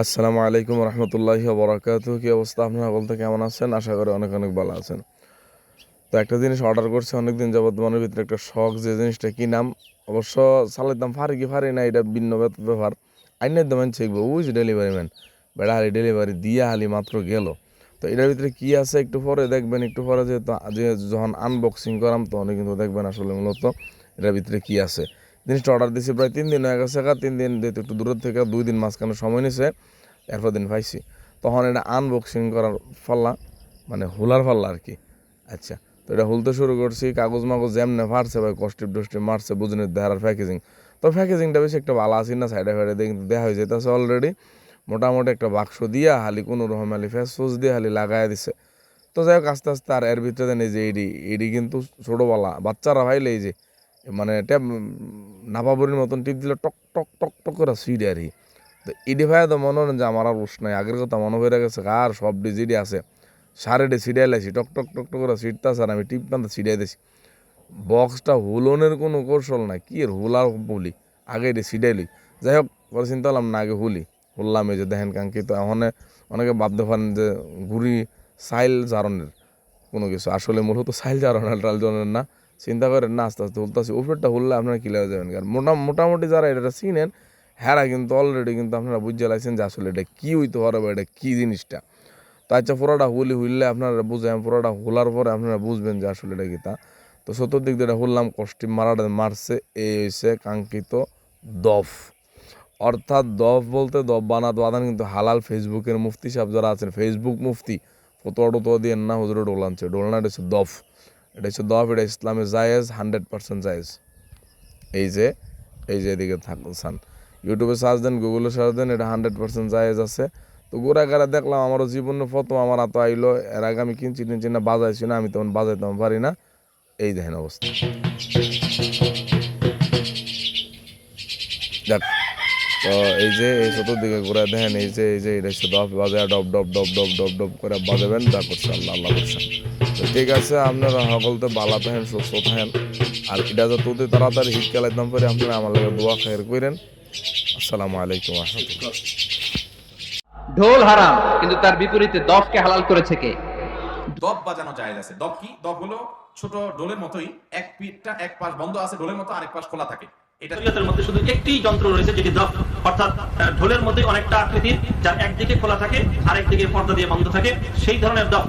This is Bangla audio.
আসসালামু আলাইকুম রহমতুল্লাহি ওয়া বারাকাতুহু। কি অবস্থা আপনারা বলতে কেমন আছেন? আশা করি অনেক অনেক ভালো আছেন। তো একটা জিনিস অর্ডার করছি অনেকদিন যাবত, মনের ভিতরে একটা শখ, যে জিনিসটা কি নাম অবশ্য চালাইতাম পারি কি পারি না এটা ভিন্ন ব্যাপার। আইনের দামান শিখবো উইজ ডেলিভারি ম্যান, বেড়া হালি ডেলিভারি দিয়া হালি মাত্র গেল। তো এটার ভিতরে কি আছে একটু পরে দেখবেন, একটু পরে যে যখন আনবক্সিং করাম তখন কিন্তু দেখবেন আসলে মূলত এটার ভিতরে কি আছে। জিনিসটা অর্ডার দিয়েছি প্রায় 3 দিন হয়ে গেছে। 3 দিন যেহেতু একটু দূরের থেকে 2 দিন মাঝখানে সময় নিছে, এরপর দিন পাইছি। তখন এটা আনবক্সিং করার পাল্লা, মানে হুলার পাল্লা আর কি। আচ্ছা, তো এটা হুলতে শুরু করছি, কাগজ মাগজ যেমনে ফাটছে ভাই, কষ্টিপ টস্টিপ মারছে বুঝুন দেহার প্যাকেজিং। তো প্যাকেজিংটা বেশি একটা ভালো আসি না, সাইডে ফাইডে দিয়ে কিন্তু দেখা হয়ে যেতেছে অলরেডি। মোটামুটি একটা বাক্স দিয়া হালি কোনো রকম হালি ফেস ফুস দিয়ে হালি লাগাই দিছে। তো যাই হোক আস্তে আস্তে আর এর ভিতরে দেন এই যে এডি কিন্তু ছোটোবেলা বাচ্চারা ভাইলে এই যে মানে ট্যাপ নাপাবরির মতন টিপ দিলে টক টক টক টক করে সিডে আর কি। তো ইডি ভাই তো মনে হয় যে আমার আর উস নাই, আগের কথা মনে হয়ে গেছে। আর সব ডিজিডি আছে, সারেডে সিডাই লাইছি, টক টক টক টক করে সিটতাছে আর আমি টিপটান সিডাই দিছি। বক্সটা হুলনের কোনো কৌশল নাই, কি এর হুলার বলি আগে এটি সিডাই লই। যাই হোক পরে চিন্তা করলাম না, আগে হুললাম। এই যে দেখেন কাঙ্ক্ষিত, এখন অনেকে ভাবতে পারেন যে ঘুরি সাইল জারণের কোনো কিছু, আসলে মূলত সাইল জারণের টাল জারণের না। চিন্তা করেন না, আস্তে আস্তে হুলতাছি। উপরেরটা হুললে আপনারা ক্লিয়ার যাবেন, কারণ মোটামুটি যারা এটা চিনেন হ্যাঁ কিন্তু অলরেডি কিন্তু আপনারা বুঝে লাইছেন যে আসলে এটা কী হইতে পারে বা এটা কী জিনিসটা। তো আচ্ছা, পুরোটা হুললে আপনারা বুঝেন, পুরোটা হুলার পরে আপনারা বুঝবেন যে আসলে এটা কী তা। তো চতুর্দিক দিয়ে হুললাম, কষ্টিপ মারাটা মারছে, এই হয়েছে কাঙ্ক্ষিত দফ। অর্থাৎ দফ বলতে দফ বানান কিন্তু হালাল। ফেসবুকের মুফতি সাহেব যারা আছেন, ফেসবুক মুফতি, ফতোয়া টতোয়া দিয়ে না হুজুরে ডোলানছে, ডোলনা এটা হচ্ছে দফ। এটা হচ্ছে দফ, এটা ইসলামে জায়েজ, 100% জায়েজ। এই যে এদিকে থাকছেন, ইউটিউবে সার্চ দেন, গুগলে সার্চ দেন, এটা 100% জায়েজ আছে। তো গোড়াগাড়া দেখলাম, আমারও জীবনে প্রথম আমার হাতে আইলো। এর আগে আমি কিনছি না বাজাইছি না, আমি তখন বাজাইতাম পারি না। এই দেখেন অবস্থা, দেখ। তো এই যে এই চতুর্দিকে ঘুরে দেখেন, এই যে এটা হচ্ছে দফ, বাজায় ডব ডব ডব ডব ডব ডব করে বাজাবেন, যা করছে আল্লাহ আল্লাহ করছেন। তো ঠিক আছে, আপনারা সকলতে বালা থাকেন, সুস্থ থাকেন। আর এটা যত তাড়াতাড়ি হিট খেলাইতাম পারি আপনারা আমার লাগে দোয়া খায়ের করেন। আসসালামু আলাইকুম রহমতুল্লাহ। ঢোল হারাম, কিন্তু তার বিপরীতে দফকে হালাল করেছে কে? দপ বাজানো জায়েজ আছে। দপ কি? দপ হলো ছোট ঢোলের মতোই, এক পিঠটা এক পাশ বন্ধ আছে ঢোলের মতো, আরেক পাশ খোলা থাকে। এটা শরীয়তের মধ্যে শুধু একটি যন্ত্র রয়েছে যেটি দফ, অর্থাৎ ঢোলের মধ্যে অনেকটা আকৃতির, যার একদিকে খোলা থাকে আরেকদিকে পর্দা দিয়ে বন্ধ থাকে, সেই ধরনের দফ।